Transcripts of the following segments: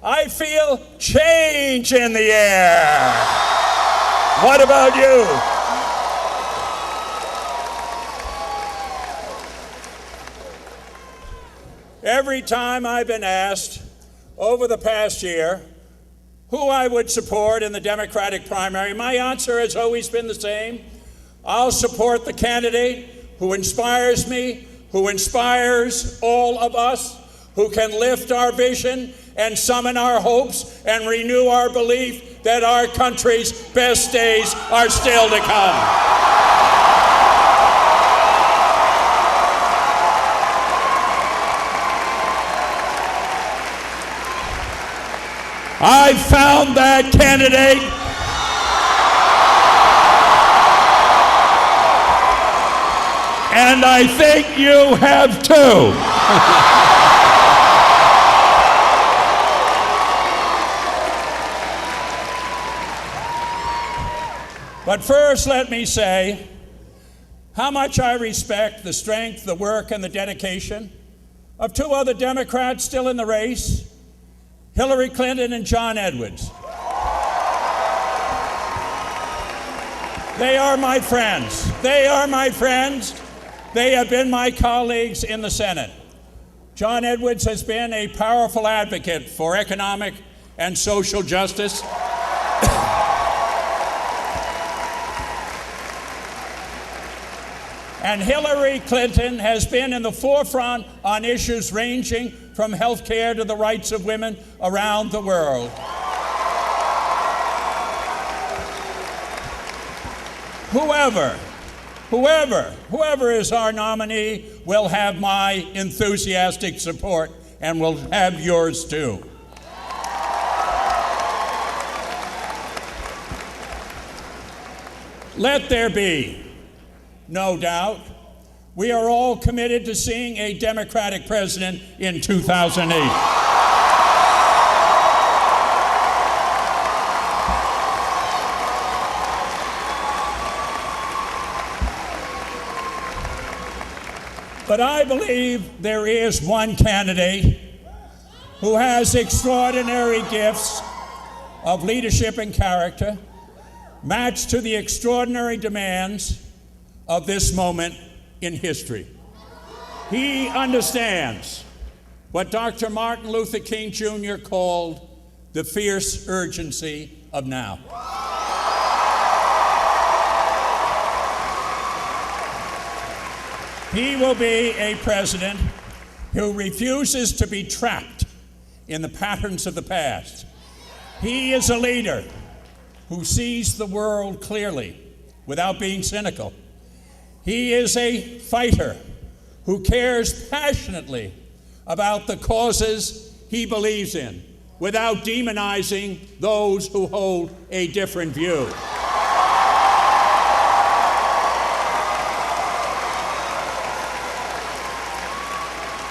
I feel change in the air. What about you? Every time I've been asked over the past year who I would support in the Democratic primary, my answer has always been the same. I'll support the candidate who inspires me, who inspires all of us, who can lift our vision and summon our hopes and renew our belief that our country's best days are still to come. I found that candidate. And I think you have too. But first, let me say how much I respect the strength, the work, and the dedication of two other Democrats still in the race, Hillary Clinton and John Edwards. They are my friends. They are my friends. They have been my colleagues in the Senate. John Edwards has been a powerful advocate for economic and social justice. And Hillary Clinton has been in the forefront on issues ranging from health care to the rights of women around the world. Whoever is our nominee will have my enthusiastic support and will have yours too. Let there be no doubt, we are all committed to seeing a Democratic president in 2008. But I believe there is one candidate who has extraordinary gifts of leadership and character, matched to the extraordinary demands of this moment in history. He understands what Dr. Martin Luther King Jr. called the fierce urgency of now. He will be a president who refuses to be trapped in the patterns of the past. He is a leader who sees the world clearly without being cynical. He is a fighter who cares passionately about the causes he believes in without demonizing those who hold a different view.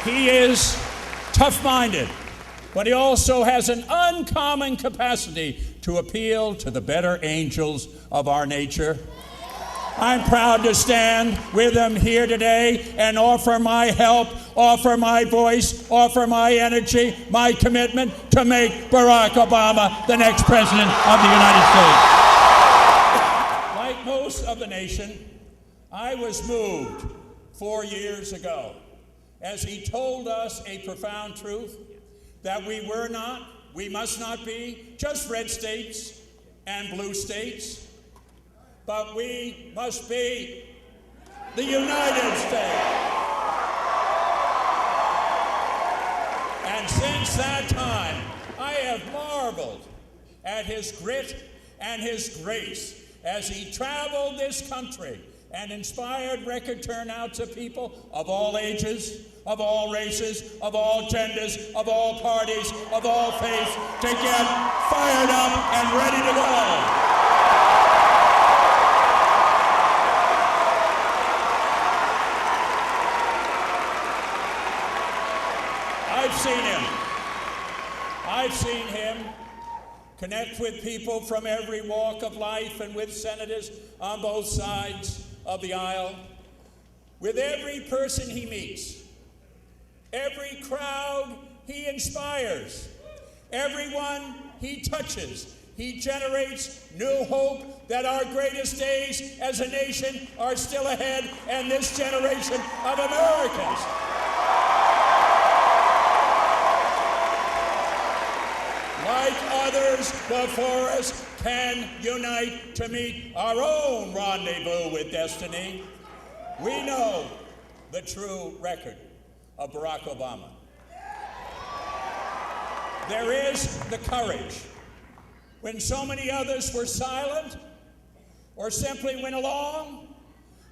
He is tough-minded, but he also has an uncommon capacity to appeal to the better angels of our nature. I'm proud to stand with him here today and offer my help, offer my voice, offer my energy, my commitment to make Barack Obama the next president of the United States. Like most of the nation, I was moved 4 years ago as he told us a profound truth that we must not be just red states and blue states, but we must be the United States. And since that time, I have marveled at his grit and his grace as he traveled this country and inspired record turnouts of people of all ages, of all races, of all genders, of all parties, of all faiths to get fired up and ready to go. I've seen him connect with people from every walk of life and with senators on both sides of the aisle. With every person he meets, every crowd he inspires, Everyone he touches, he generates new hope that our greatest days as a nation are still ahead, and this generation of Americans. Like others before us, can unite to meet our own rendezvous with destiny. We know the true record of Barack Obama. There is the courage when so many others were silent or simply went along.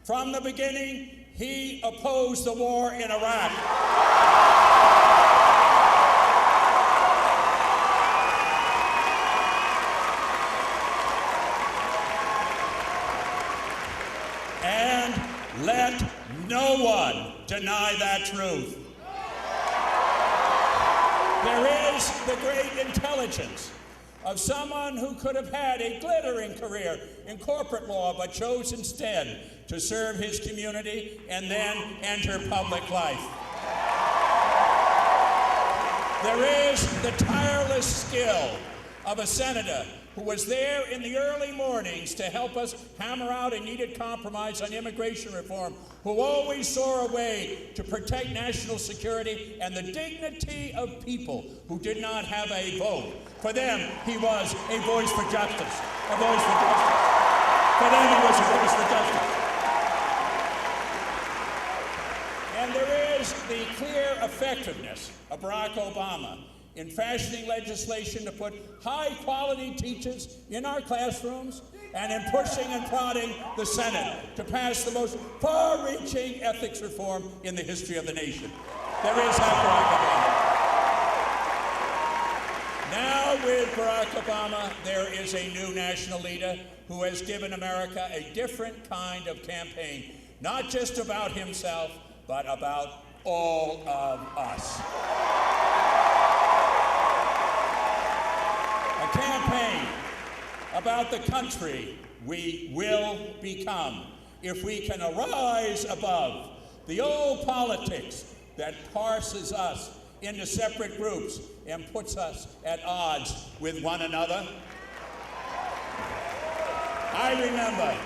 From the beginning, he opposed the war in Iraq. And let no one deny that truth. There is the great intelligence of someone who could have had a glittering career in corporate law, but chose instead to serve his community and then enter public life. There is the tireless skill of a senator who was there in the early mornings to help us hammer out a needed compromise on immigration reform, who always saw a way to protect national security and the dignity of people who did not have a vote. For them, he was a voice for justice, a voice for justice. For them, he was a voice for justice. And there is the clear effectiveness of Barack Obama in fashioning legislation to put high-quality teachers in our classrooms and in pushing and prodding the Senate to pass the most far-reaching ethics reform in the history of the nation. There is Barack Obama. Now with Barack Obama, there is a new national leader who has given America a different kind of campaign, not just about himself, but about all of us. A campaign about the country we will become if we can arise above the old politics that parses us into separate groups and puts us at odds with one another. I remember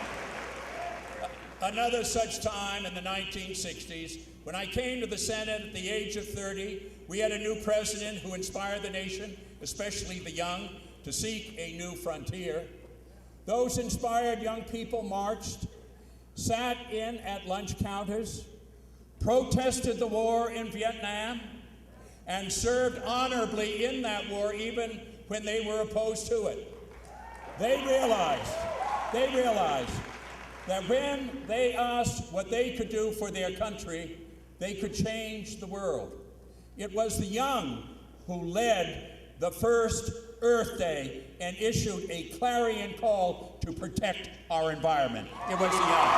another such time in the 1960s when I came to the Senate at the age of 30. We had a new president who inspired the nation, especially the young, to seek a new frontier. Those inspired young people marched, sat in at lunch counters, protested the war in Vietnam, and served honorably in that war even when they were opposed to it. They realized that when they asked what they could do for their country, they could change the world. It was the young who led the first Earth Day and issued a clarion call to protect our environment. It was the young.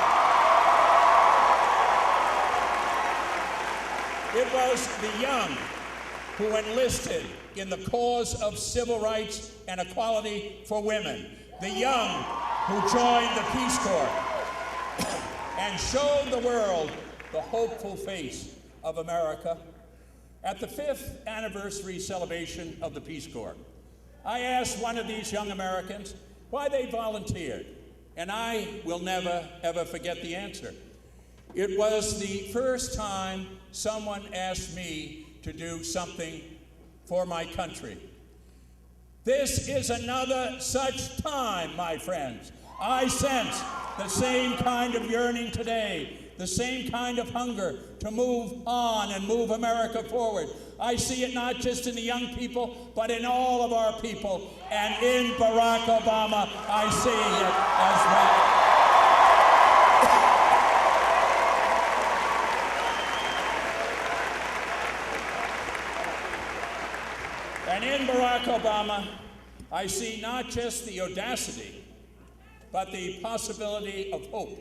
It was the young who enlisted in the cause of civil rights and equality for women. The young who joined the Peace Corps and showed the world the hopeful face of America. At the 5th anniversary celebration of the Peace Corps, I asked one of these young Americans why they volunteered, and I will never, ever forget the answer. It was the first time someone asked me to do something for my country. This is another such time, my friends. I sense the same kind of yearning today, the same kind of hunger to move on and move America forward. I see it not just in the young people, but in all of our people. And in Barack Obama, I see it as well. And in Barack Obama, I see not just the audacity, but the possibility of hope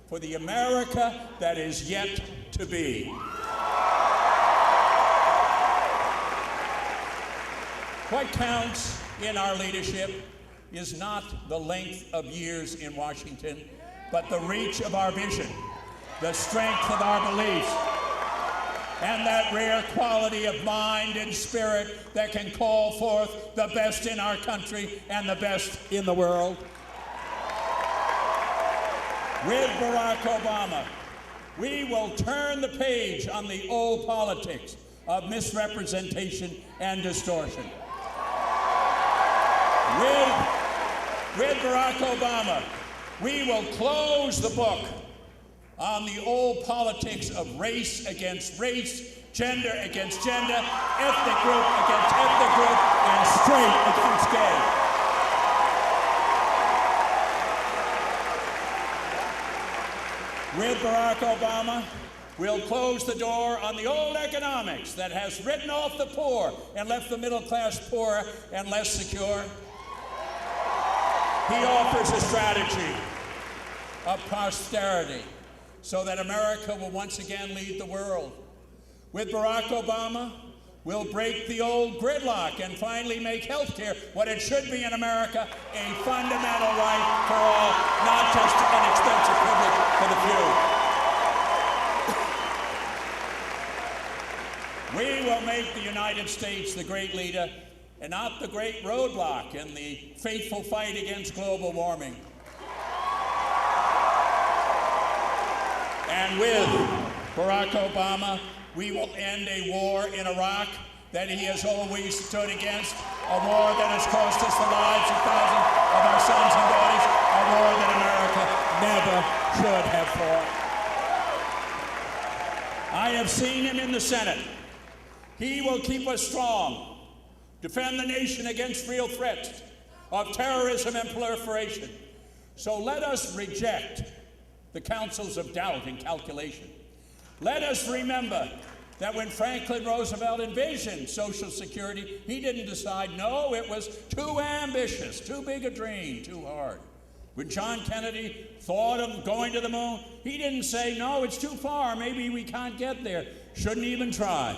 for the America that is yet to be. What counts in our leadership is not the length of years in Washington, but the reach of our vision, the strength of our beliefs, and that rare quality of mind and spirit that can call forth the best in our country and the best in the world. With Barack Obama, we will turn the page on the old politics of misrepresentation and distortion. With Barack Obama, we will close the book on the old politics of race against race, gender against gender, ethnic group against ethnic group, and straight against gay. With Barack Obama, we'll close the door on the old economics that has written off the poor and left the middle class poorer and less secure. He offers a strategy of prosperity so that America will once again lead the world. With Barack Obama, we'll break the old gridlock and finally make health care what it should be in America, a fundamental right for all, not just an expensive privilege for the few. We will make the United States the great leader and not the great roadblock in the fateful fight against global warming. And with Barack Obama, we will end a war in Iraq that he has always stood against, a war that has cost us the lives of thousands of our sons and daughters, a war that America never should have fought. I have seen him in the Senate. He will keep us strong, defend the nation against real threats of terrorism and proliferation. So let us reject the counsels of doubt and calculation. Let us remember that when Franklin Roosevelt envisioned Social Security, he didn't decide, no, it was too ambitious, too big a dream, too hard. When John Kennedy thought of going to the moon, he didn't say, no, it's too far, maybe we can't get there. Shouldn't even try.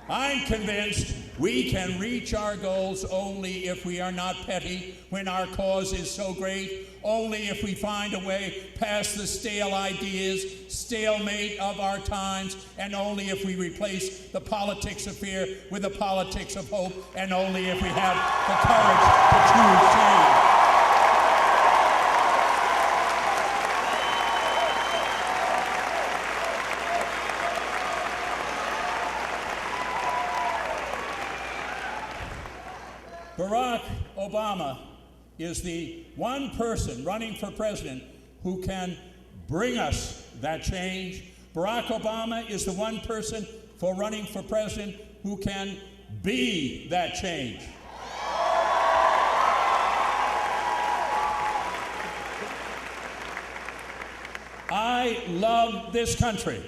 I'm convinced we can reach our goals only if we are not petty when our cause is so great, only if we find a way past the stale ideas, stalemate of our times, and only if we replace the politics of fear with the politics of hope, and only if we have the courage to choose change. Barack Obama is the one person running for president who can bring us that change. Barack Obama is the one person for running for president who can be that change. I love this country.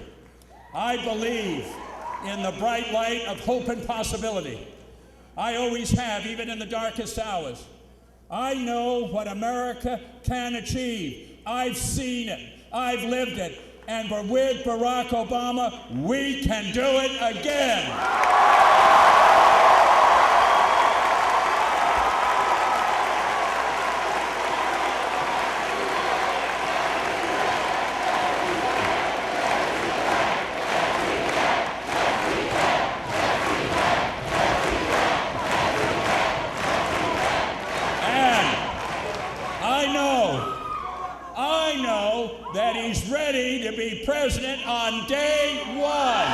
I believe in the bright light of hope and possibility. I always have, even in the darkest hours. I know what America can achieve. I've seen it. I've lived it. And with Barack Obama, we can do it again. I know that he's ready to be president on day one.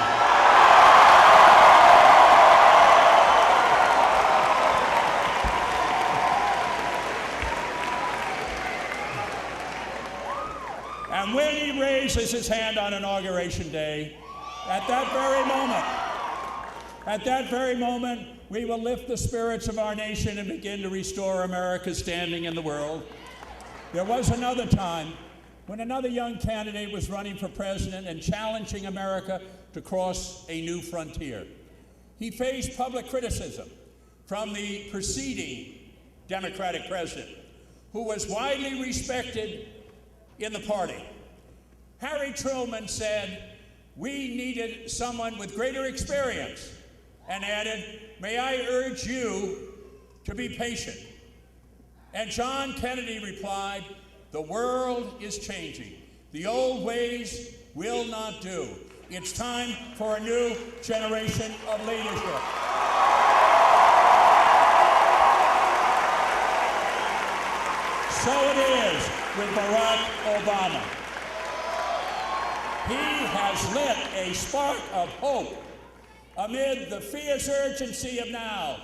And when he raises his hand on Inauguration Day, at that very moment, we will lift the spirits of our nation and begin to restore America's standing in the world. There was another time when another young candidate was running for president and challenging America to cross a new frontier. He faced public criticism from the preceding Democratic president, who was widely respected in the party. Harry Truman said, "We needed someone with greater experience," and added, "May I urge you to be patient." And John Kennedy replied, "The world is changing. The old ways will not do. It's time for a new generation of leadership. So it is with Barack Obama. He has lit a spark of hope amid the fierce urgency of now.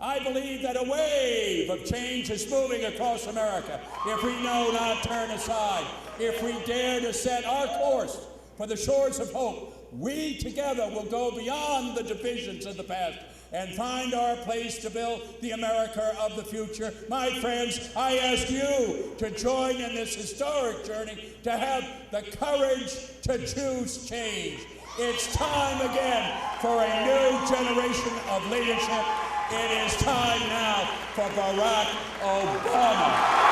I believe that a wave of change is moving across America if we know not turn aside, if we dare to set our course for the shores of hope. We together will go beyond the divisions of the past and find our place to build the America of the future. My friends, I ask you to join in this historic journey, to have the courage to choose change. It's time again for a new generation of leadership. It is time now for Barack Obama.